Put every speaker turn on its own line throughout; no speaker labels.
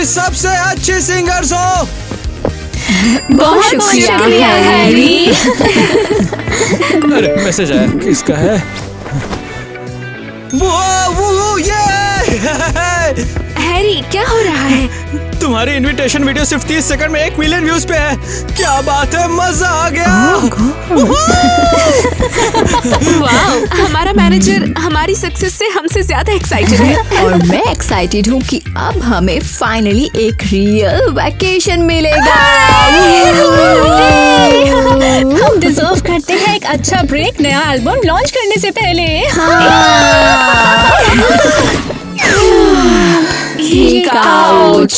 की सबसे अच्छी सिंगर्स हो।
बहुत शुक्रिया हैरी।
अरे मैसेज आया, किसका है? वो ये
हैरी क्या हो रहा है?
तुम्हारी इनविटेशन वीडियो सिर्फ 30 सेकंड में 1 मिलियन व्यूज पे है। क्या बात है, मजा आ गया।
वाओ, हमारा मैनेजर हमारी सक्सेस से हमसे ज्यादा एक्साइटेड है।
और मैं एक्साइटेड हूँ कि अब हमें फाइनली एक रियल वैकेशन मिलेगा।
हम डिजर्व करते हैं एक अच्छा ब्रेक नया एल्बम लॉन्च करने से पहले।
काउच।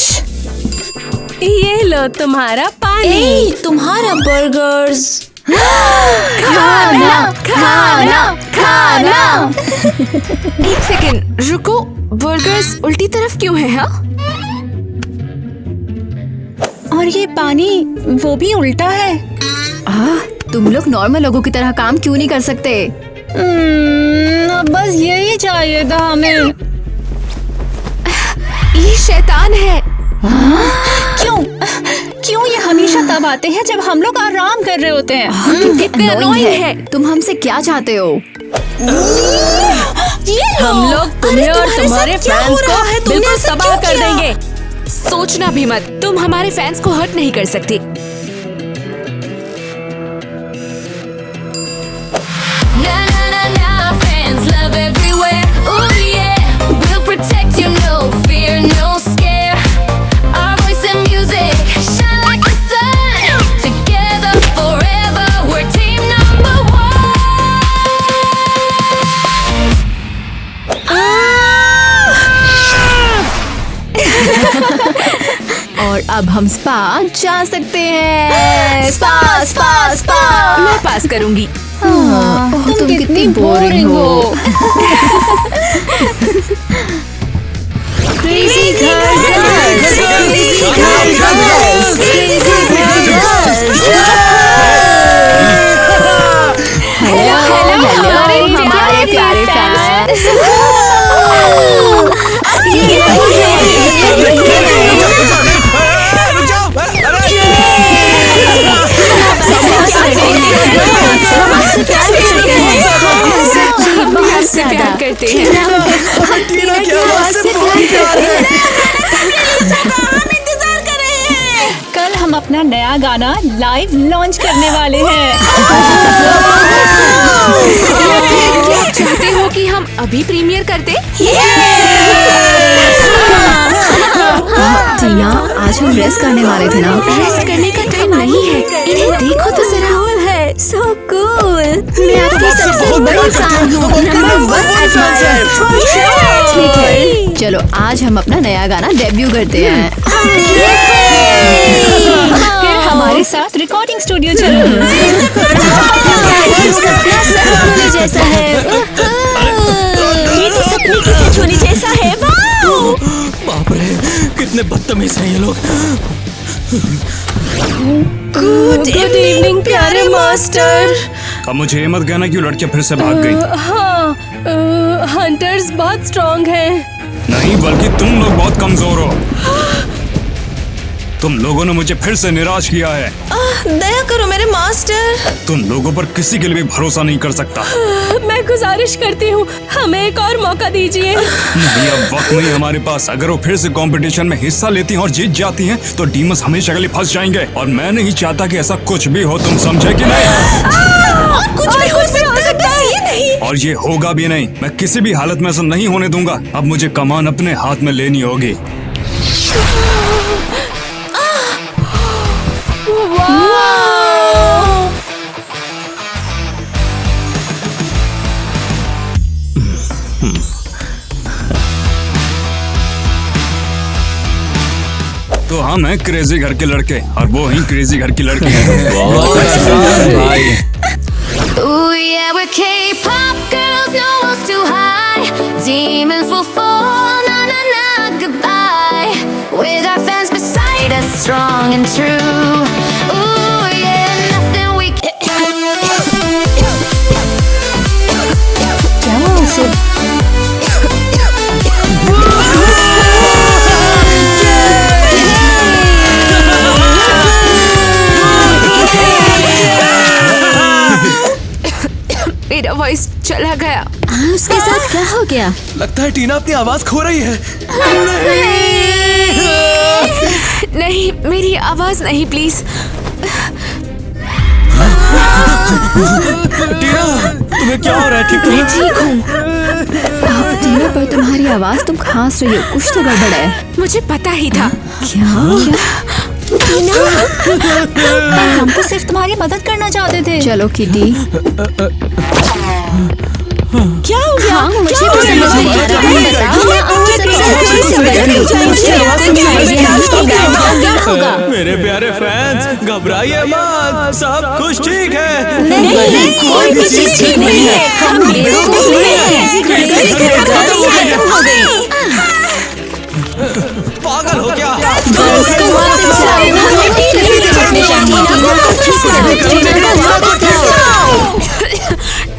ये लो तुम्हारा पानी।
तुम्हारा बर्गर्स।
खाना खाना खाना।
एक सेकंड रुको, बर्गर्स उल्टी तरफ क्यों है? हाँ,
और ये पानी वो भी उल्टा है।
तुम लोग नॉर्मल लोगों की तरह काम क्यों नहीं कर सकते?
अब बस यही चाहिए था हमें।
ये शैतान है।
क्यों ये हमेशा तब आते हैं जब हम लोग आराम कर रहे होते हैं।
कितने अनोइंग है।
तुम हमसे क्या चाहते हो?
हम लोग तुम्हें और तुम्हारे फैंस को बिल्कुल तबाह कर देंगे।
सोचना भी मत, तुम हमारे फैंस को हर्ट नहीं कर सकती।
और अब हम स्पा जा सकते हैं। Spa spa spa.
मैं पास करूंगी।
तुम कितनी बोरिंग हो।
Crazy girls.
हेलो हमारे प्यारे फैंस।
हमसे प्यार करते हैं।
कल हम अपना नया गाना लाइव लॉन्च करने वाले हैं।
क्या चाहते हो कि हम अभी प्रीमियर करते?
टीना, आज हम रेस्ट करने वाले थे ना।
रेस्ट करने का टाइम नहीं है, इन्हें देखो तो जरा।
So cool.
मैं आपकी सबसे बड़ी फैन हूँ। नंबर 1 ठीक है, चलो आज हम अपना नया गाना डेब्यू करते हैं।
फिर हमारे साथ रिकॉर्डिंग स्टूडियो चलो।
सपने जैसा है।
ये तो सपने की सच होने जैसा है।
बाप रे, कितने बदतमीज हैं ये लोग।
गुड इवनिंग प्यारे मास्टर।
अब मुझे ये मत कहना क्यों लड़कियां फिर से भाग गई।
हाँ, हंटर्स बहुत स्ट्रॉन्ग हैं।
नहीं, बल्कि तुम लोग बहुत कमजोर हो। तुम लोगों ने मुझे फिर से निराश किया है।
दया करो मेरे मास्टर।
तुम लोगों पर किसी के लिए भी भरोसा नहीं कर सकता।
मैं गुजारिश करती हूँ, हमें एक और मौका दीजिए।
नहीं, अब वक्त नहीं हमारे पास। अगर वो फिर से कंपटीशन में हिस्सा लेती हैं और जीत जाती हैं, तो डीमस हमेशा के लिए फंस जाएंगे। और मैं नहीं चाहता कि ऐसा कुछ भी हो, तुम समझे कि नहीं?
कुछ भी हो सकता है, ये नहीं।
और ये होगा भी नहीं। मैं किसी भी हालत में ऐसा नहीं होने दूंगा। अब मुझे कमान अपने हाथ में लेनी होगी। तो हम हैं क्रेजी घर के लड़के और वो ही क्रेजी घर की लड़की है।
भाई
Ooh yeah, we're K-pop girls, no one's too high. Demons will fall, na na na, goodbye. With our fans beside us, strong and true. Ooh yeah, nothing we
voice चला गया।
उसके साथ क्या हो गया?
लगता है टीना अपनी आवाज खो रही है।
नहीं, मेरी आवाज नहीं, प्लीज।
टीना, तुम्हें क्या हो रहा है? ठीक
मैं ठीक हूँ।
टीना, पर तुम्हारी आवाज, तुम खांस रही हो, कुछ तो गड़बड़ है।
मुझे पता ही था।
क्या?
हम तो सिर्फ तुम्हारी मदद करना चाहते थे।
चलो किटी।
क्या हो गया?
हाँ, मुझे भी समझ नहीं आ रहा है। बताओ।
मेरे प्यारे फैंस, घबराइए मत, सब कुछ ठीक है।
नहीं, कोई भी चीज ठीक नहीं है। हम बेवकूफ नहीं हैं।
पागल हो क्या?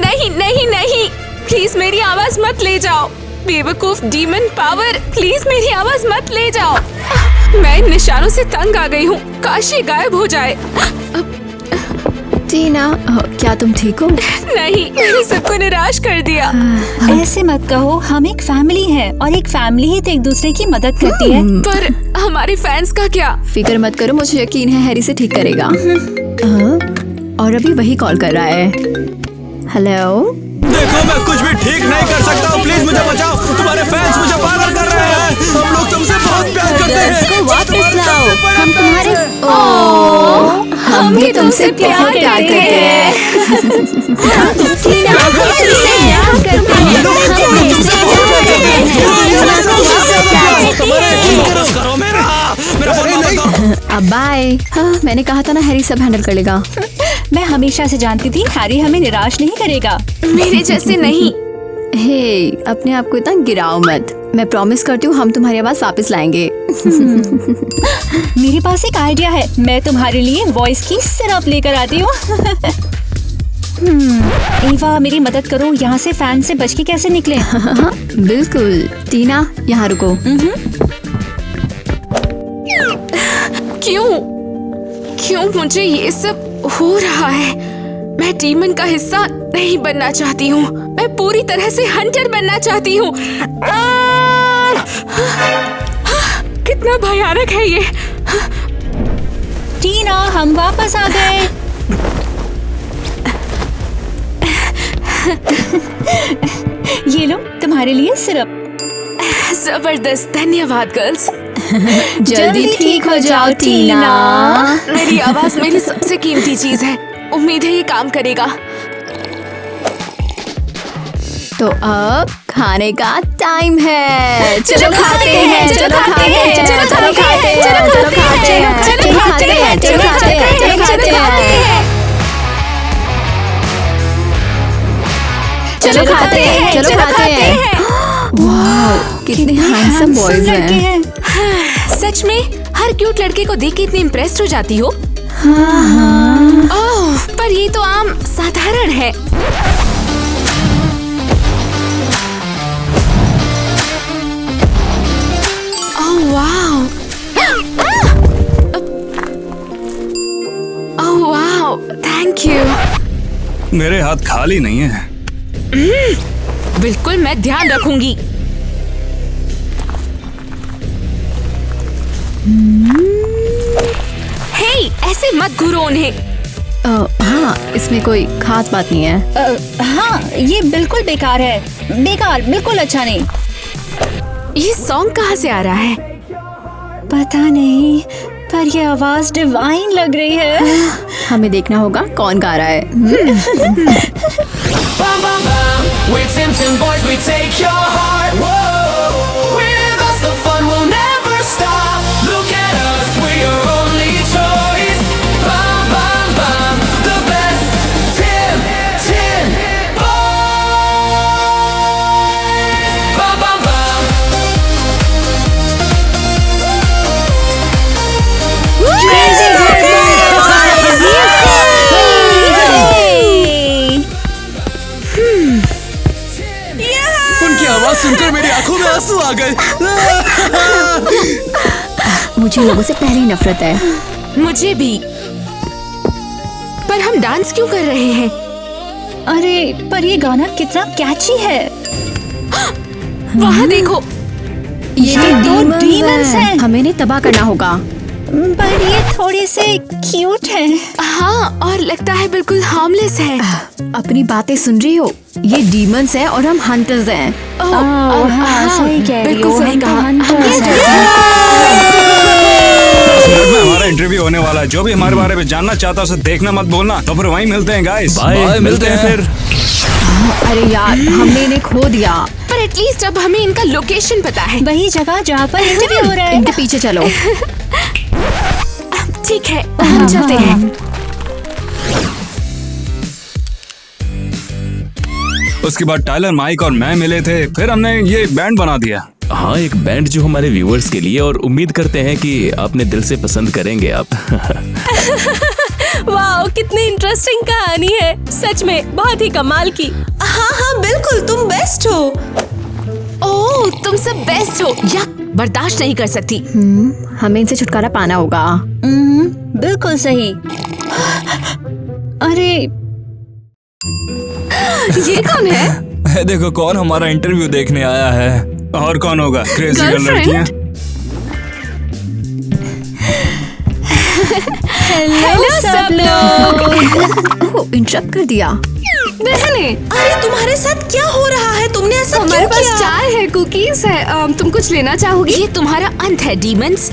नहीं नहीं नहीं, प्लीज मेरी आवाज मत ले जाओ। बेवकूफ डीमन पावर, प्लीज मेरी आवाज मत ले जाओ। मैं इन निशानों से तंग आ गई हूँ, काश ये गायब हो जाए।
टीना, क्या तुम ठीक हो?
नहीं, मैंने सबको निराश कर दिया।
ऐसे मत कहो, हम एक फैमिली है और एक फैमिली ही तो एक दूसरे की मदद करती है।
पर हमारे फैंस का क्या?
फिक्र मत करो, मुझे यकीन है हैरी से ठीक करेगा। और अभी वही कॉल कर रहा है। हेलो।
देखो, मैं कुछ भी ठीक नहीं कर सकता हूँ, प्लीज मुझे बचाओ। तुम्हारे फैंस मुझे पागल कर रहे हैं। हम लोग तुमसे बहुत प्यार करते हैं।
वापस लाओ, हम तुम्हारे हम भी तुमसे प्यार करते हैं। अब बाय। हाँ, मैंने कहा था ना हैरी सब हैंडल कर लेगा।
मैं हमेशा से जानती थी हैरी हमें निराश नहीं करेगा।
मेरे जैसे नहीं।
हे, अपने आप को इतना गिराओ मत। मैं प्रॉमिस करती हूँ हम तुम्हारी आवाज वापस लाएंगे।
मेरे पास एक आइडिया है, मैं तुम्हारे लिए वॉइस की सिरप लेकर आती हूँ। एवा, मेरी मदद करो, यहाँ से फैन से बच के कैसे निकले?
बिल्कुल। टीना, यहाँ रुको।
क्यों मुझे ये सब हो रहा है? मैं डीमन का हिस्सा नहीं बनना चाहती हूँ। मैं पूरी तरह से हंटर बनना चाहती हूँ। कितना भयानक है ये।
टीना, हम वापस आ गए। ये लो तुम्हारे लिए सिरप।
जबरदस्त, धन्यवाद गर्ल्स।
जल्दी ठीक हो जाओ टीना।
मेरी आवाज मेरी सबसे कीमती चीज है। उम्मीद है ये काम करेगा।
तो अब खाने का टाइम है। चलो खाते हैं, चलो खाते हैं, चलो खाते हैं, चलो खाते हैं, चलो खाते हैं, चलो खाते हैं, चलो खाते हैं, चलो खाते हैं, चलो खाते हैं। वाह, कितने हैंडसम बॉयज हैं।
सच में हर क्यूट लड़के को देख के इतनी इम्प्रेस्ड हो जाती हो। ओह, पर ये तो आम साधारण है। Oh wow, oh wow, thank you.
मेरे हाथ खाली नहीं है।
बिल्कुल, मैं ध्यान रखूंगी। हे, ऐसे मत घूरो उन्हें।
हाँ, इसमें कोई खास बात नहीं है।
हाँ, ये बिल्कुल बेकार है। बेकार, बिल्कुल अच्छा नहीं।
ये सॉन्ग कहाँ से आ रहा है?
पता नहीं, पर ये आवाज डिवाइन लग रही है।
हमें देखना होगा कौन गा रहा है।
Bum, bum, bum. We're Simpson boys, we take your heart. Whoa. With us, the fun will never stop. Look at us, we're your only choice. Bum, bum, bum. The best Tim boys. Bum, bum, bum.
Crazy good boys.
उनकी आवाज सुनकर मेरी आंखों में आंसू आ गए।
मुझे लोगों से पहले ही नफरत है।
मुझे भी। पर हम डांस क्यों कर रहे हैं?
अरे पर ये गाना कितना कैची है।
वहाँ देखो।
ये तो demons हैं।
हमें इन्हें तबाह करना होगा।
पर ये थोड़े से क्यूट हैं।
हाँ, और लगता है बिल्कुल हार्मलेस है।
अपनी बातें सुन रही हो? ये डीमंस हैं और हम हंटर्स हैं।
हाँ, सही कह रही
बिल्कुल
हो,
सही
हम तो
कहा।
hunters हैं।
10 मिनट में हमारा इंटरव्यू होने वाला है। जो भी हमारे बारे में जानना चाहता है उसे देखना मत बोलना। तो फिर वहीं मिलते हैं गाइस।
बाय, मिलते हैं फिर।
अरे यार, हमने इन्हें खो दिया।
पर एटलीस्ट अब हमें इनका लोकेशन पता है।
वही जगह जहाँ पर इंटरव्यू हो रहा है।
इनके पीछे चलो।
ठीक है, हम चलते हैं।
उसके बाद टाइलर, माइक और मैं मिले थे। फिर हमने ये बैंड बना दिया।
हाँ, एक बैंड जो हमारे व्यूअर्स के लिए, और उम्मीद करते हैं कि अपने दिल से पसंद करेंगे आप।
वाह, कितनी इंटरेस्टिंग कहानी है। सच में बहुत ही कमाल की।
हाँ हाँ बिल्कुल, तुम बेस्ट हो।
ओह, तुम सब बेस्ट हो। या बर्दाश्त नहीं कर सकती।
हमें इनसे छुटकारा पाना होगा।
बिल्कुल सही। अरे
ये कौन है?
देखो कौन हमारा इंटरव्यू देखने आया है।
और कौन होगा? Crazy girl
Girlfriend?
लड़कियां।
हेलो सब लोग।
इंटरप्ट कर दिया।
बहने,
अरे तुम्हारे साथ क्या हो रहा है? तुमने ऐसा
हमारे
क्यों
पास
किया?
चाय है, कुकीज है। तुम कुछ लेना चाहोगी? ये तुम्हारा अंत है, डीमंस।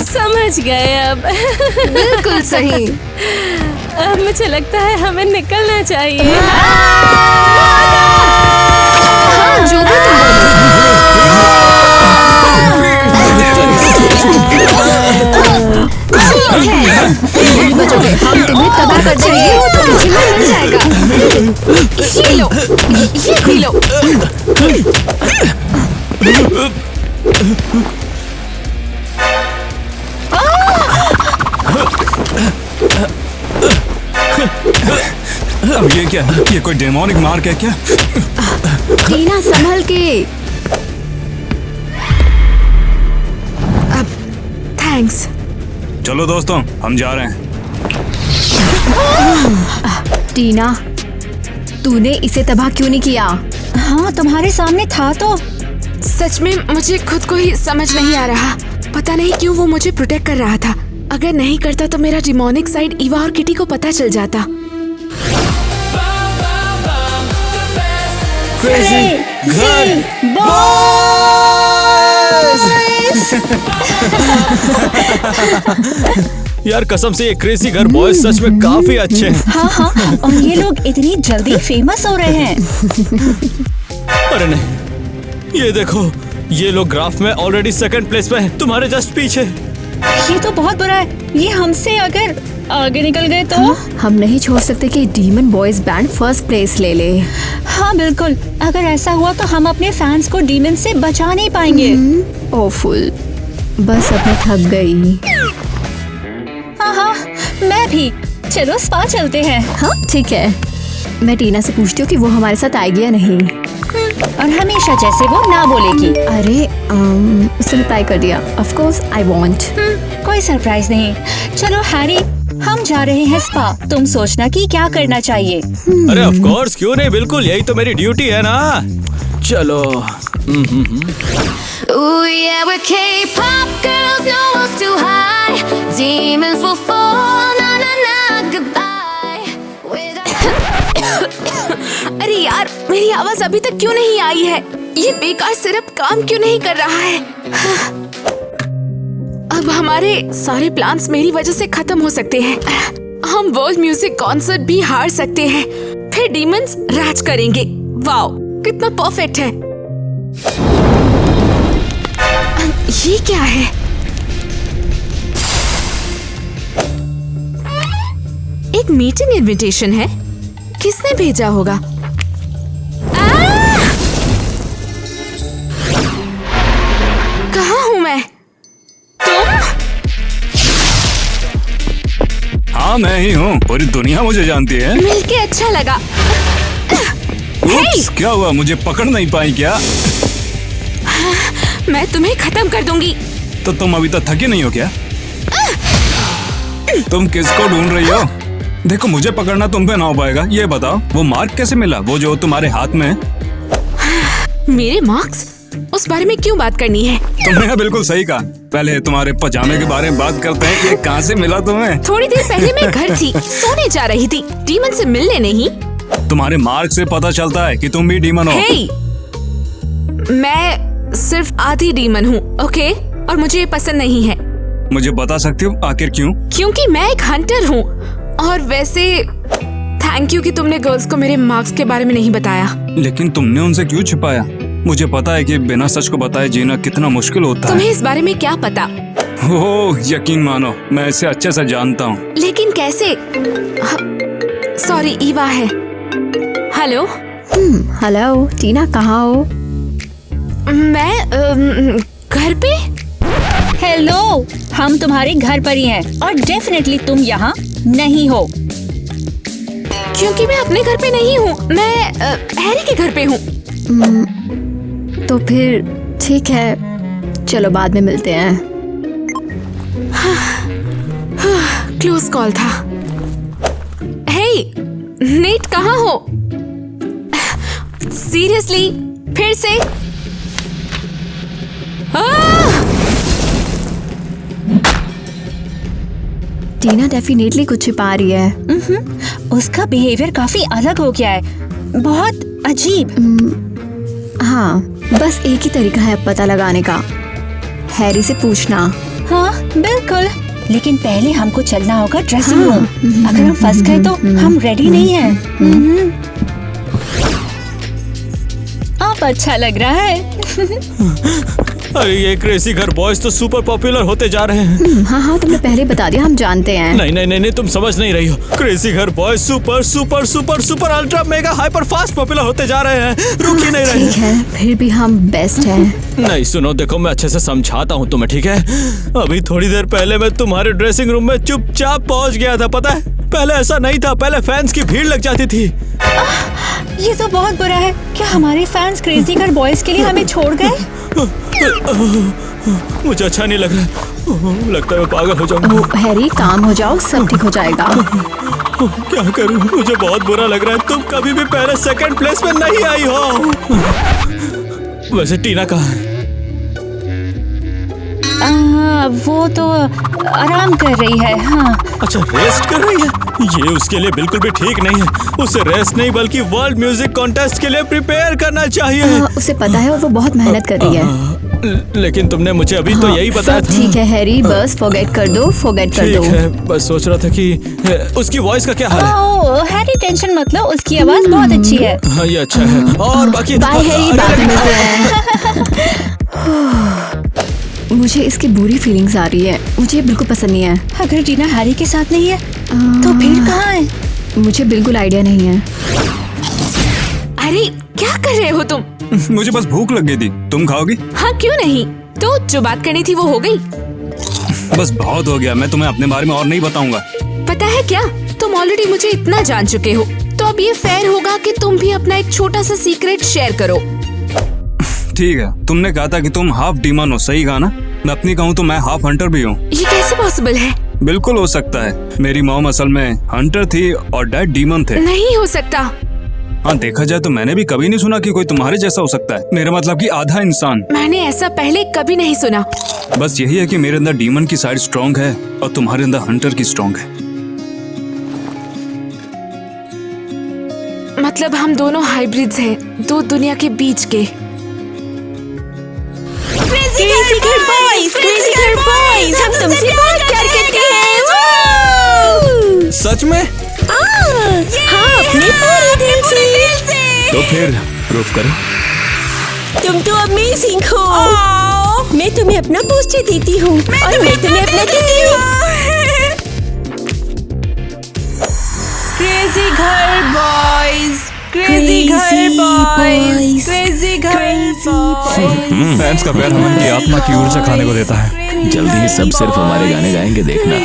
समझ गए अब।
बिल्कुल सही।
अब मुझे लगता है हमें निकलना चाहिए।
हाँ, जो भी तुम
बचोगे, हम तुम्हें तबाह कर देंगे।
तो जिम्मे मिल जाएगा। ये लो, ये पी लो।
अब ये क्या है? ये कोई डेमोनिक मार्क है क्या?
टीना, संभल के।
थैंक्स।
चलो दोस्तों, हम जा रहे हैं।
टीना, तूने इसे तबाह क्यों नहीं किया?
हाँ, तुम्हारे सामने था तो।
सच में मुझे खुद को ही समझ नहीं आ रहा। पता नहीं क्यों वो मुझे प्रोटेक्ट कर रहा था। अगर नहीं करता तो मेरा डिमोनिक साइड ईवा और किटी को पता चल जाता।
यार कसम से ये क्रेजी घर बॉयज सच में काफी अच्छे हैं।
हाँ हाँ, और ये लोग इतनी जल्दी फेमस हो रहे हैं।
अरे नहीं, ये देखो, ये लोग ग्राफ में ऑलरेडी सेकंड प्लेस पे हैं, तुम्हारे जस्ट पीछे।
ये तो बहुत बुरा है। ये हमसे अगर आगे निकल गए तो?
हम नहीं छोड़ सकते कि demon boys band first place ले ले।
हाँ बिल्कुल, अगर ऐसा हुआ तो हम अपने फैंस को डीमन से बचा नहीं पाएंगे।
ओफुल, बस अब मैं थक गई।
हाँ हाँ, मैं भी। चलो स्पा चलते हैं।
हाँ ठीक है, मैं टीना से पूछती हूँ कि वो हमारे साथ आएगी या नहीं।
और हमेशा जैसे वो ना बोलेगी।
अरे उसने रिप्लाई कर दिया, ऑफ कोर्स आई वांट।
कोई सरप्राइज नहीं। चलो हैरी, हम जा रहे हैं स्पा। तुम सोचना कि क्या करना चाहिए।
अरे ऑफ कोर्स, क्यों नहीं, बिल्कुल यही तो मेरी ड्यूटी है ना। चलो।
Ooh, yeah, we're K-pop girls, no one's too high. Demons will fall, na na na, goodbye. With
अरे यार, मेरी आवाज अभी तक क्यों नहीं आई है? ये बेकार सिरप काम क्यों नहीं कर रहा है? अब हमारे सारे प्लान्स मेरी वजह से खत्म हो सकते हैं। हम वर्ल्ड म्यूजिक कॉन्सर्ट भी हार सकते हैं। फिर डीमंस राज करेंगे। वाओ, कितना परफेक्ट है। ये क्या है? एक मीटिंग इनविटेशन है। किसने भेजा होगा? कहाँ हूँ मैं? तुम?
हाँ मैं ही हूँ। पूरी दुनिया मुझे जानती है।
मिलके अच्छा लगा।
उप्स, क्या हुआ? मुझे पकड़ नहीं पाई क्या?
मैं तुम्हें खत्म कर दूंगी।
तो तुम अभी तक थके नहीं हो क्या? तुम किसको ढूंढ रही हो? देखो मुझे पकड़ना तुम पे ना हो पाएगा। ये बताओ वो मार्क कैसे मिला, वो जो तुम्हारे हाथ में है?
मेरे मार्क्स? उस बारे में क्यों बात करनी है?
तुमने बिल्कुल सही कहा। पहले तुम्हारे पजामे के बारे में बात करते हैं। ये कहाँ से मिला तुम्हें?
थोड़ी देर पहले मैं घर थी, सोने जा रही थी, डीमन से मिलने नहीं।
तुम्हारे मार्क से पता चलता है कि तुम भी डीमन हो।
हे, मैं सिर्फ आधी डीमन हूँ, ओके? और मुझे ये पसंद नहीं है।
मुझे बता सकती हो आखिर क्यों?
क्योंकि मैं एक हंटर हूँ। और वैसे थैंक यू कि तुमने गर्ल्स को मेरे मार्क्स के बारे में नहीं बताया।
लेकिन तुमने उनसे क्यों छिपाया? मुझे पता है कि बिना सच को बताए जीना कितना मुश्किल होता है।
तुम्हें इस बारे में क्या पता?
ओह, यकीन मानो मैं इसे अच्छे से जानता हूँ।
लेकिन कैसे? सॉरी, ईवा है। हेलो।
हेलो टीना, कहाँ हो?
मैं घर पे।
हेलो, हम तुम्हारे घर पर ही हैं और डेफिनेटली तुम यहाँ नहीं हो।
क्योंकि मैं अपने घर पे नहीं हूँ, मैं हैरी के घर पे हूँ।
तो फिर ठीक है, चलो बाद में मिलते हैं।
क्लोज कॉल था। हे, नेट कहाँ हो? सीरियसली, फिर से?
टीना डेफिनेटली कुछ छिपा रही है।
उसका बिहेवियर काफी अलग हो गया है, बहुत अजीब।
हाँ, बस एक ही तरीका है अब पता लगाने का, हैरी से पूछना।
हाँ बिल्कुल, लेकिन पहले हमको चलना होगा ड्रेसिंग रूम। अगर हम फंस गए तो हम रेडी नहीं हैं। अब अच्छा लग रहा है।
अरे ये क्रेजी घर बॉयज तो सुपर पॉपुलर होते जा रहे हैं।
हाँ, तुमने पहले बता दिया, हम जानते हैं।
नहीं, तुम समझ नहीं रही हो। क्रेजी घर boys super super super super ultra mega hyper fast popular होते जा रहे हैं, रुक ही नहीं रहे।
ठीक है, फिर भी हम बेस्ट हैं।
नहीं सुनो, देखो मैं अच्छे से समझाता हूँ तुम्हें, ठीक है? अभी थोड़ी देर पहले मैं तुम्हारे ड्रेसिंग रूम में चुपचाप पहुँच गया था, पता है? पहले ऐसा नहीं था, पहले फैंस की भीड़ लग जाती थी।
ये तो बहुत बुरा है। क्या हमारे फैंस क्रेजी घर बॉयज के लिए हमें छोड़ गए?
मुझे अच्छा नहीं लग रहा, लगता है मैं पागल हो जाऊंगा।
हैरी काम हो जाओ, सब ठीक हो जाएगा।
क्या करूं, मुझे बहुत बुरा लग रहा है। तुम कभी भी पहले सेकंड प्लेस में नहीं आई हो। वैसे टीना कहाँ है?
वो तो आराम कर रही है। हाँ।
अच्छा, रेस्ट कर रही है? ये उसके लिए बिल्कुल भी ठीक नहीं है। उसे रेस्ट नहीं बल्कि वर्ल्ड म्यूजिक कॉन्टेस्ट के लिए प्रिपेयर करना चाहिए।
उसे पता है और वो बहुत मेहनत कर रही है।
लेकिन तुमने मुझे अभी तो यही बताया था।
ठीक है हैरी, बस फॉरगेट कर दो।
ठीक है, बस सोच रहा था कि उसकी वॉइस का क्या हाल है।
हैरी टेंशन मत लो, उसकी आवाज बहुत अच्छी है।
हाँ, ये अच्छा है। और बाकी
बाय हैरी, बाद में मिलते हैं। मुझे इसकी बुरी फीलिंग्स आ रही है, मुझे बिल्कुल पसंद नहीं है।
अगर टीना हैरी के साथ नहीं है तो फिर कहाँ है?
मुझे बिल्कुल आइडिया नहीं है।
अरे क्या कर रहे हो तुम?
मुझे बस भूख लग गई थी, तुम खाओगी?
हाँ क्यों नहीं, तो जो बात करनी थी वो हो गई।
बस बहुत हो गया, मैं तुम्हें अपने बारे में और नहीं बताऊंगा।
पता है क्या, तुम ऑलरेडी मुझे इतना जान चुके हो, तो अब ये फेयर होगा कि तुम भी अपना एक छोटा सा सीक्रेट शेयर करो।
ठीक है, तुमने कहा था कि तुम हाफ डीमन हो, सही कहा ना? मैं अपनी कहूँ तो मैं हाफ हंटर भी हूँ।
ये कैसे पॉसिबल है?
बिल्कुल हो सकता है। मेरी मॉम असल में हंटर थी और डैड डीमन थे।
नहीं हो सकता।
हाँ, देखा जाए तो मैंने भी कभी नहीं सुना कि कोई तुम्हारे जैसा हो सकता है। मेरा मतलब कि आधा इंसान।
मैंने ऐसा पहले कभी नहीं सुना।
बस यही है कि मेरे अंदर डीमन की साइड स्ट्रॉन्ग है और तुम्हारे अंदर हंटर की स्ट्रॉन्ग है।
मतलब हम दोनों हाइब्रिड्स हैं, दो दुनिया के बीच के।
क्रेजी घर बॉयज, हम तुमसे बहुत प्यार करते हैं।
सच में?
हाँ, अपने पूरे दिल से।
तो फिर प्रूफ करो।
तुम तो अमेजिंग हो। मैं तुम्हें अपना पोस्टर देती हूँ और मैं तुम्हें अपना देती हूँ। क्रेजी घर बॉयज, क्रेजी घर बॉयज, क्रेजी घर बॉयज।
फैंस का प्यार हमें की आत्मा की ऊर्जा खाने को देता है।
जल्दी ही सब सिर्फ हमारे गाने गाएंगे, देखना।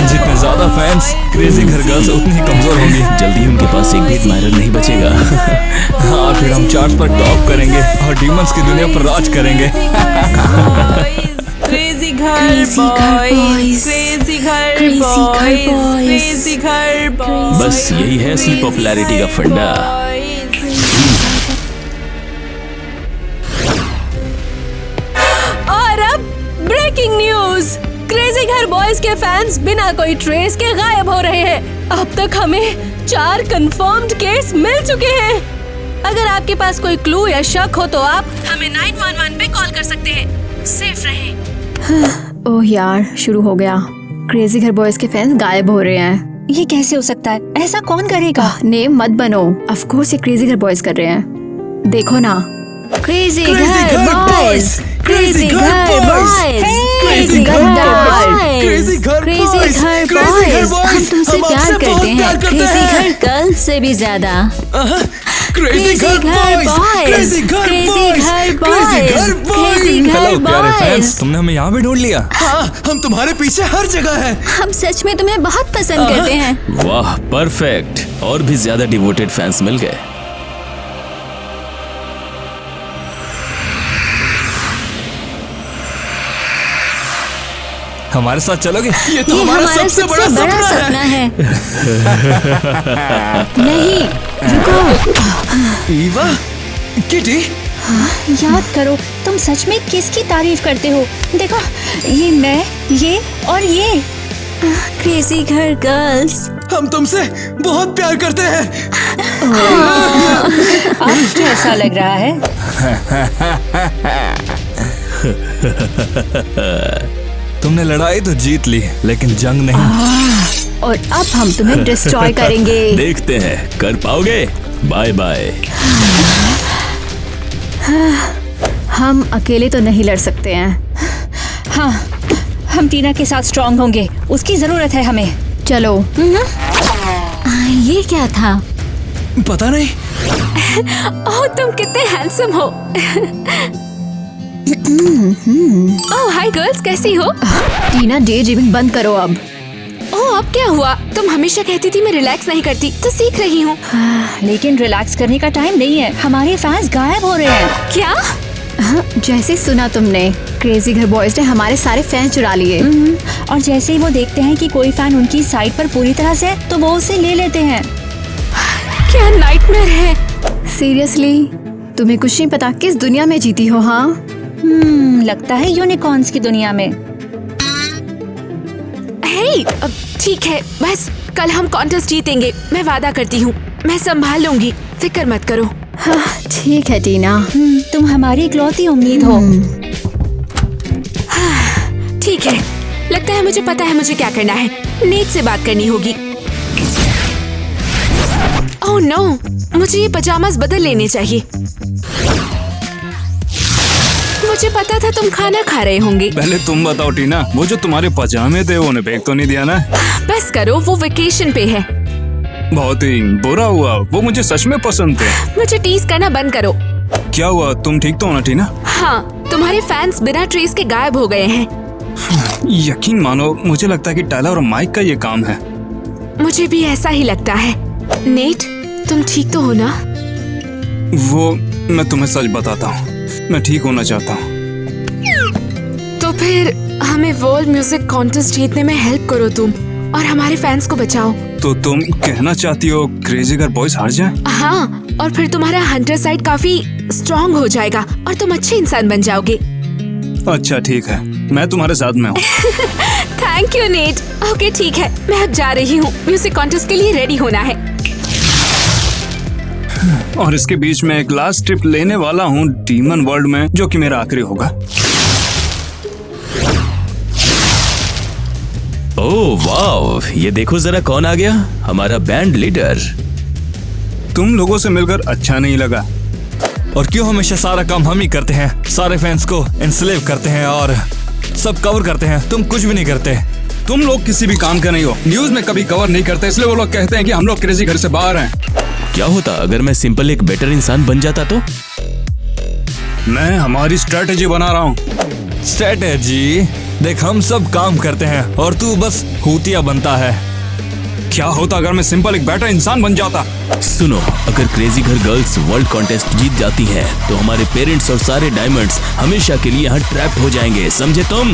जितने ज्यादा फैंस क्रेजी घर गर्ल्स उतनी ही कमजोर होंगी।
जल्दी ही उनके पास एक भी एडमायरर नहीं बचेगा।
हाँ, फिर हम चार्ट्स पर टॉप करेंगे और डीमंस की दुनिया पर राज करेंगे।
क्रेजी घर Crazy घर boys, crazy घर boys, crazy घर boys।
बस यही है असली पॉपुलैरिटी का फंडा।
और अब ब्रेकिंग न्यूज, क्रेजी घर बॉयज के फैंस बिना कोई ट्रेस के गायब हो रहे हैं। अब तक हमें 4 कंफर्म्ड केस मिल चुके हैं। अगर आपके पास कोई क्लू या शक हो तो आप हमें 911 पे कॉल कर सकते हैं। सेफ रहें।
ओह यार, शुरू हो गया। क्रेजी घर बॉयज के फैंस गायब हो रहे हैं।
ये कैसे हो सकता है? ऐसा कौन करेगा?
नेम मत बनो। ऑफ कोर्स ये क्रेजी घर बॉयज कर रहे हैं। देखो ना, क्रेजी घर बॉयज, क्रेजी घर बॉयज, क्रेजी घर बॉयज, क्रेजी घर बॉयज। हम तुमसे प्यार करते हैं, क्रेजी घर गर्ल्स से भी ज्यादा। क्रेजी घर बॉयज, क्रेजी घर बॉयज, क्रेजी घर बॉयज।
तुमने हमें यहाँ भी ढूंढ लिया।
हाँ, हम तुम्हारे पीछे हर जगह हैं।
हम सच में तुम्हें बहुत पसंद करते हैं।
वाह, परफेक्ट। और भी ज्यादा डिवोटेड फैंस मिल गए।
हमारे साथ चलोगे?
ये तो हमारा सबसे बड़ा सपना है।
नहीं, रुको।
ईवा, किटी,
याद करो, तुम सच में किसकी तारीफ करते हो? देखो, ये मैं, ये और ये।
क्रेजी घर गर्ल्स।
हम तुमसे बहुत प्यार करते हैं।
अब कैसा लग रहा है?
तुमने लड़ाई तो जीत ली, लेकिन जंग नहीं।
और अब हम तुम्हें डिस्ट्रॉय करेंगे।
देखते हैं कर पाओगे। Bye bye.
हम अकेले तो नहीं लड़ सकते हैं।
हाँ, हम टीना के साथ स्ट्रॉन्ग होंगे। उसकी जरूरत है हमें।
चलो। ये क्या था?
पता नहीं।
ओह, तुम कितने हैंडसम हो। ओह हाय गर्ल्स, कैसी हो?
टीना, डे ड्रीमिंग बंद करो अब।
ओह, अब क्या हुआ? तुम हमेशा कहती थी मैं रिलैक्स नहीं करती, तो सीख रही हूँ।
लेकिन रिलैक्स करने का टाइम नहीं है। हमारे फैंस गायब हो रहे हैं।
क्या?
जैसे सुना तुमने, क्रेजी घर बॉयज ने हमारे सारे फैंस चुरा लिए।
और जैसे ही वो देखते हैं कि कोई फैन उनकी साइड पर पूरी तरह से, तो वो उसे ले लेते हैं।
क्या नाइटमेयर है।
सीरियसली, तुम्हें कुछ नहीं पता किस दुनिया में जीती हो। हाँ,
लगता है यूनिकॉर्न्स की दुनिया में।
हे, ठीक है, बस कल हम कॉन्टेस्ट जीतेंगे। मैं वादा करती हूँ, मैं संभाल लूंगी, फिक्र मत करो।
हाँ, ठीक है टीना।
तुम हमारी इकलौती उम्मीद हो।
ठीक है, लगता है मुझे पता है मुझे क्या करना है। नेट से बात करनी होगी। ओह नो, मुझे ये पजामास बदल लेने चाहिए। मुझे पता था तुम खाना खा रहे होंगे।
पहले तुम बताओ टीना, वो जो तुम्हारे पजामे थे उन्हें फेंक तो नहीं दिया ना?
बस करो, वो वेकेशन पे है।
बहुत ही बुरा हुआ, वो मुझे सच में पसंद थे।
मुझे टीज करना बंद करो।
क्या हुआ, तुम ठीक तो हो ना टीना?
हाँ, तुम्हारे फैंस बिना ट्रेस के गायब हो गए हैं।
यकीन मानो, मुझे लगता है कि टाइलर और माइक का ये काम है।
मुझे भी ऐसा ही लगता है। नेट, तुम ठीक तो हो ना?
वो, मैं तुम्हें सच बताता हूँ, मैं ठीक होना चाहता हूँ।
तो फिर हमें वर्ल्ड म्यूजिक कॉन्टेस्ट जीतने में हेल्प करो तुम, और हमारे फैंस को बचाओ।
तो तुम कहना चाहती हो क्रेजी घर बॉयज हार जाए?
हाँ, और फिर तुम्हारा हंटर साइड काफी स्ट्रॉन्ग हो जाएगा और तुम अच्छे इंसान बन जाओगे।
अच्छा ठीक है, मैं तुम्हारे साथ में हूँ।
Thank you net. ओके ठीक है, मैं अब जा रही हूँ। म्यूजिक कॉन्टेस्ट के लिए रेडी होना है।
और इसके बीच में एक लास्ट ट्रिप लेने वाला हूँ डीमन वर्ल्ड में, जो कि मेरा आखिरी होगा।
ओह वाह, ये देखो जरा कौन आ गया, हमारा बैंड लीडर।
तुम लोगों से मिलकर अच्छा नहीं लगा?
और क्यों हमेशा सारा काम हम ही करते हैं, सारे फैंस को एनस्लेव करते हैं और सब कवर करते हैं, तुम कुछ भी नहीं करते।
तुम लोग किसी भी काम का नहीं हो, न्यूज में कभी कवर नहीं करते, इसलिए वो लोग कहते हैं कि हम लोग क्रेजी घर से बाहर हैं।
क्या होता अगर मैं सिंपल एक बेटर इंसान बन जाता तो?
मैं हमारी स्ट्रेटेजी बना रहा हूँ।
स्ट्रेटेजी? देख, हम सब काम करते हैं और तू बस हूतिया बनता है।
क्या होता अगर मैं सिंपल एक बेटा इंसान बन जाता?
सुनो, अगर क्रेजी घर गर्ल्स वर्ल्ड कॉन्टेस्ट जीत जाती है तो हमारे पेरेंट्स और सारे डायमंड्स हमेशा के लिए यहाँ ट्रैप हो जाएंगे, समझे तुम?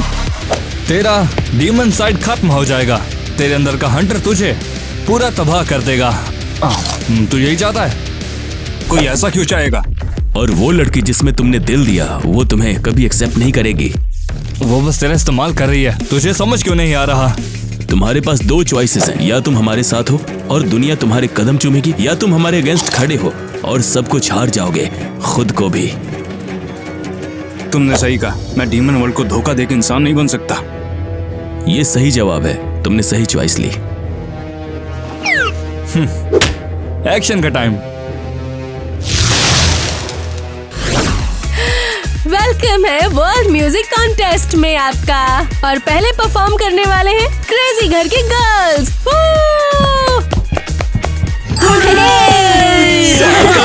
तेरा डीमन साइड खत्म हो जाएगा। तेरे अंदर का हंटर तुझे पूरा तबाह कर देगा।
तू यही चाहता है? कोई ऐसा क्यों चाहेगा?
और वो लड़की जिसमें तुमने दिल दिया वो तुम्हें कभी एक्सेप्ट नहीं करेगी।
वो बस तेरा इस्तेमाल कर रही है। तुझे समझ क्यों नहीं आ रहा?
तुम्हारे पास दो चॉइसेस हैं, या तुम हमारे साथ हो और दुनिया तुम्हारे कदम चूमेगी, या तुम हमारे अगेंस्ट खड़े हो और सब कुछ हार जाओगे, खुद को भी।
तुमने सही कहा, मैं डीमन वर्ल्ड को धोखा देकर इंसान नहीं बन सकता।
ये सही जवाब है, तुमने सही चॉइस ली।
एक्शन का टाइम।
वेलकम है वर्ल्ड म्यूजिक कॉन्टेस्ट में आपका। और पहले परफॉर्म करने वाले हैं क्रेजी घर के गर्ल्स।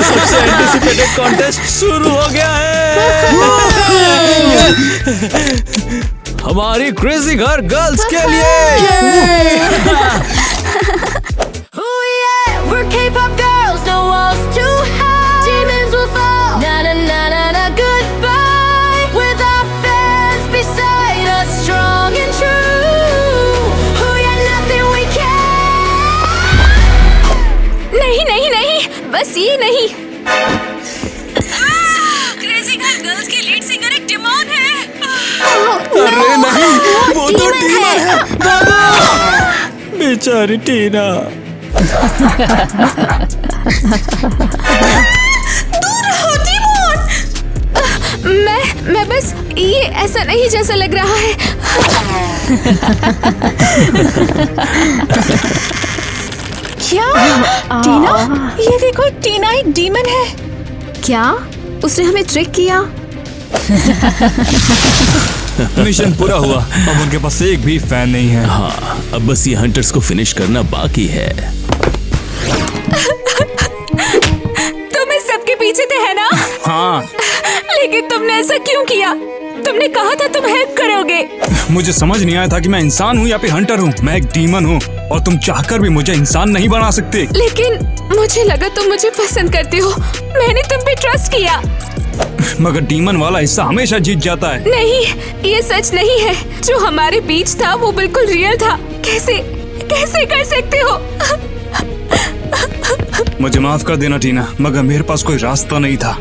सबसे एंटिसिपेटेड कॉन्टेस्ट शुरू हो गया है। हमारी क्रेजी घर गर्ल्स के लिए।
We're K-pop girls, no walls too high. Demons will fall, na na na na na. Goodbye, with our fans beside us, strong and true. Oh yeah, nothing we can.
नहीं नहीं नहीं, बस ये नहीं। Crazy घर girls के lead singer एक demon है।
अरे नहीं, वो तो टीना है। दादा, बेचारी टीना।
दूर रहो टीमोन।
मैं बस ये ऐसा नहीं जैसा लग रहा है।
क्या? टीना, ये देखो, टीना एक डीमन है।
क्या उसने हमें ट्रिक किया?
मिशन पूरा हुआ, अब उनके पास एक भी फैन नहीं है।
हाँ, अब बस ये हंटर्स को फिनिश करना बाकी है।
तुम इस सबके पीछे थे, है ना?
हाँ।
लेकिन तुमने ऐसा क्यों किया? तुमने कहा था तुम हेल्प करोगे।
मुझे समझ नहीं आया था कि मैं इंसान हूँ या फिर हंटर हूँ। मैं एक डीमन हूँ और तुम चाहकर भी मुझे इंसान नहीं बना सकते।
लेकिन मुझे लगा तुम मुझे पसंद करते हो, मैंने तुम पे ट्रस्ट किया।
मगर डीमन वाला हिस्सा हमेशा जीत जाता है।
नहीं, ये सच नहीं है। जो हमारे बीच था वो बिल्कुल रियल था। कैसे कैसे कर सकते हो?
मुझे माफ कर देना टीना, मगर मेरे पास कोई रास्ता नहीं था।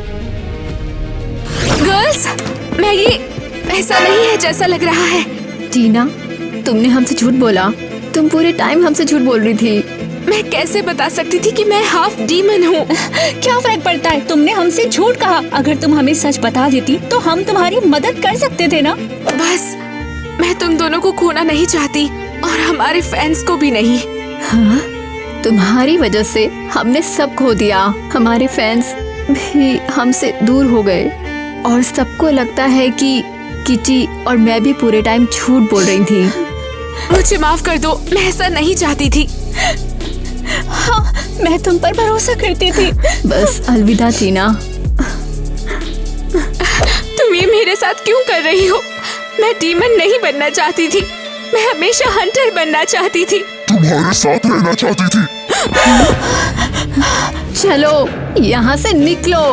गर्ल्स, मैं ये ऐसा नहीं है जैसा लग रहा है।
टीना, तुमने हमसे झूठ बोला। तुम पूरे टाइम हमसे झूठ बोल रही थी।
मैं कैसे बता सकती थी कि मैं हाफ डीमन हूँ?
क्या फर्क पड़ता है? तुमने हमसे झूठ कहा। अगर तुम हमें सच बता देती तो हम तुम्हारी मदद कर सकते थे ना।
बस मैं तुम दोनों को खोना नहीं चाहती और हमारे फैंस को भी नहीं।
हाँ? तुम्हारी वजह से हमने सब खो दिया। हमारे फैंस भी हमसे दूर हो गए और सबको लगता है कि किटी और मैं भी पूरे टाइम झूठ बोल रही थी।
मुझे माफ कर दो, मैं ऐसा नहीं चाहती थी।
हाँ, मैं तुम पर भरोसा करती थी।
बस अलविदा टीना।
तुम ये मेरे साथ क्यों कर रही हो? मैं डीमन नहीं बनना चाहती थी, मैं हमेशा हंटर बनना चाहती थी।
तुम्हारे साथ रहना चाहती थी।
चलो यहाँ से निकलो।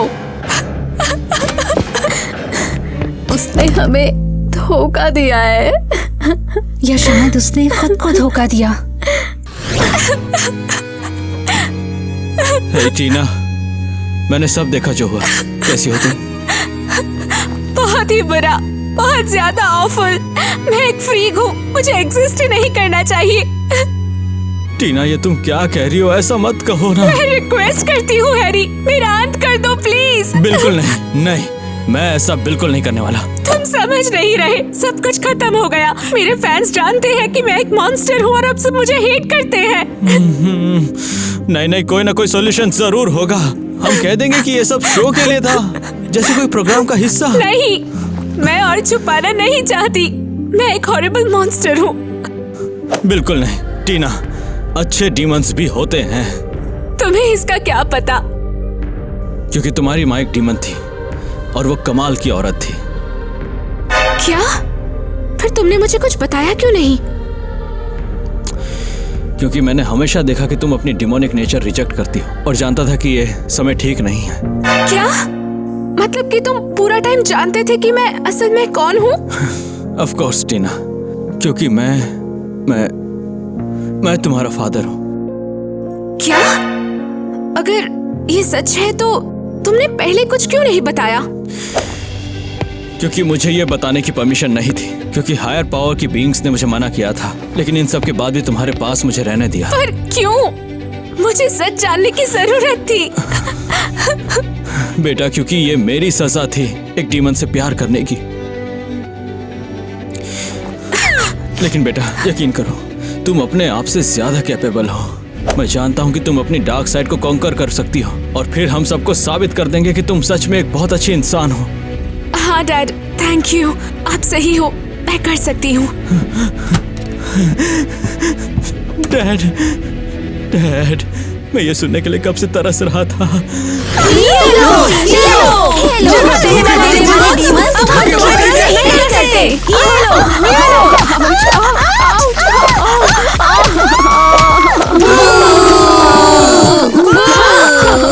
उसने हमें धोखा दिया है।
या शायद उसने खुद को धोखा दिया।
हे टीना, मैंने सब देखा जो हुआ। कैसी हो तुम?
बहुत ही बुरा, बहुत ज्यादा ऑफुल। मैं एक फ्रीक हूँ, मुझे एग्जिस्ट ही नहीं करना चाहिए।
टीना, ये तुम क्या कह रही हो? ऐसा मत कहो ना।
मैं रिक्वेस्ट करती हूँ हैरी, मेरा अंत कर दो प्लीज।
बिल्कुल नहीं, नहीं, मैं ऐसा बिल्कुल नहीं करने वाला।
तुम समझ नहीं रहे, सब कुछ खत्म हो गया। मेरे फैंस जानते हैं कि मैं एक मॉन्स्टर हूँ और अब सब मुझे हेट करते हैं।
नहीं नहीं, कोई ना कोई सॉल्यूशन जरूर होगा। हम कह देंगे कि ये सब शो के लिए था, जैसे कोई प्रोग्राम का हिस्सा।
नहीं, मैं और छुपाना नहीं चाहती। मैं एक हॉरिबल मॉन्स्टर हूँ।
बिल्कुल नहीं टीना, अच्छे डीमंस भी होते हैं।
तुम्हें इसका क्या पता?
क्योंकि तुम्हारी माँ एक डीमन थी और वो कमाल की औरत थी।
क्या? फिर तुमने मुझे कुछ बताया क्यों नहीं?
क्योंकि मैंने हमेशा देखा कि तुम अपनी डिमोनिक नेचर रिजेक्ट करती हो और जानता था कि ये समय ठीक नहीं है।
क्या मतलब कि तुम पूरा टाइम जानते थे कि मैं असल में कौन हूँ?
ऑफ कोर्स टीना, क्योंकि मैं तुम्हारा फादर हूँ।
क्या? अगर ये सच है तो तुमने पहले कुछ क्यों नहीं बताया?
क्योंकि मुझे ये बताने की परमिशन नहीं थी, क्योंकि हायर पावर की बीइंग्स ने मुझे मना किया था, लेकिन इन सब के बाद भी तुम्हारे पास मुझे रहने दिया।
पर क्यों? मुझे सच जानने की जरूरत थी।
बेटा, क्योंकि ये मेरी सजा थी एक डीमन से प्यार करने की। लेकिन बेटा यकीन करो, तुम अपने आप से ज्यादा कैपेबल हो। मैं जानता हूँ कि तुम अपनी डार्क साइड को कॉन्कर कर सकती हो और फिर हम सबको साबित कर देंगे कि तुम सच में एक बहुत अच्छी इंसान हो।
हाँ डैड, थैंक यू। आप सही हो, मैं कर सकती हूँ।
डैड, डैड, मैं ये सुनने के लिए कब से तरस रहा था।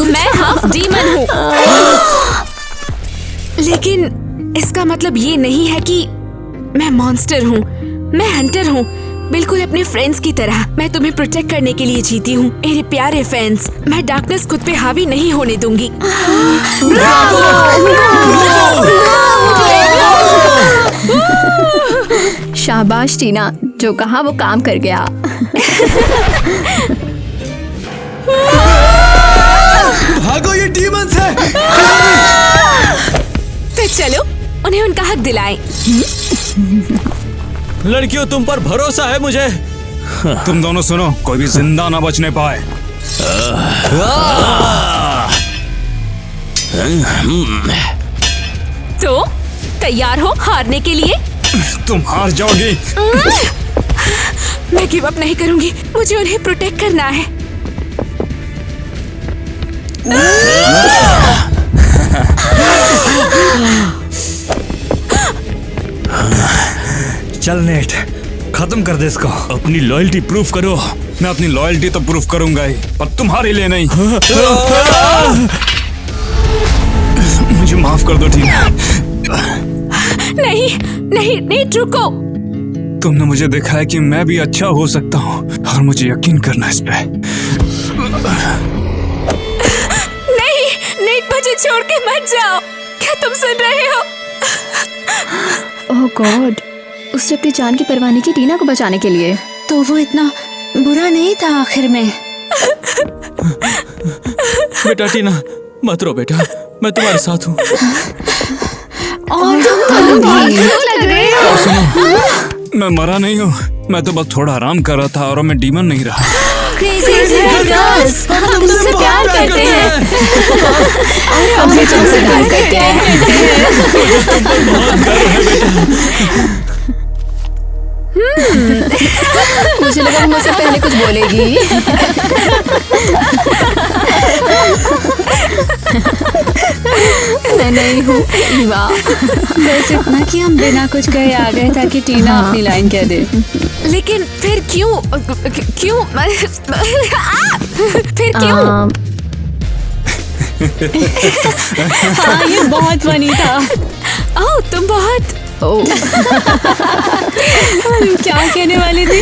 मैं हाफ डीमन हूँ, लेकिन इसका मतलब ये नहीं है कि मैं मॉन्स्टर हूँ। मैं हंटर हूँ, बिल्कुल अपने फ्रेंड्स की तरह। मैं तुम्हें प्रोटेक्ट करने के लिए जीती हूँ मेरे प्यारे फ्रेंड्स। मैं डार्कनेस खुद पे हावी नहीं होने दूंगी।
शाबाश टीना, जो कहा वो काम कर गया।
भागो, ये डीमंस है।
फिर चलो उन्हें उनका हक दिलाएं।
लड़कियों, तुम पर भरोसा है मुझे।
तुम दोनों सुनो, कोई भी जिंदा ना बचने पाए।
तो तैयार हो हारने के लिए?
तुम हार जाओगी।
मैं गिव अप नहीं करूंगी, मुझे उन्हें प्रोटेक्ट करना है।
चल नेट, खत्म कर दे इसको।
अपनी लॉयल्टी प्रूफ करो।
मैं अपनी लॉयल्टी तो प्रूफ करूंगा ही, पर तुम्हारे लिए नहीं। मुझे माफ कर दो टीना।
नहीं नहीं नहीं, रुको।
तुमने मुझे दिखाया कि मैं भी अच्छा हो सकता हूँ और मुझे यकीन करना इस पे।
नहीं नहीं, मुझे छोड़ के मत जाओ। क्या तुम सुन रहे हो?
ओह गॉड, उसने अपनी जान की परवाह नहीं की टीना को बचाने के लिए।
तो वो इतना बुरा नहीं था आखिर में।
बेटा टीना, मत रो बेटा, मैं तुम्हारे साथ हूँ।
और तुम लग रहे हो।
मैं मरा नहीं हूँ, मैं तो बस थोड़ा आराम कर रहा था और मैं डीमन नहीं रहा।
हम तुमसे प्यार करते हैं। हम भी तुमसे प्यार करते हैं। मुझे लगा मुझसे पहले कुछ बोलेगी। मैं नहीं हूँ ईवा।
बस इतना कि हम बिना कुछ कहे आ गए ताकि टीना अपनी लाइन कह दे।
लेकिन फिर क्यों? फिर क्यों?
हाँ, ये बहुत फनी था।
ओह, तुम बहुत
क्या कहने वाली थी?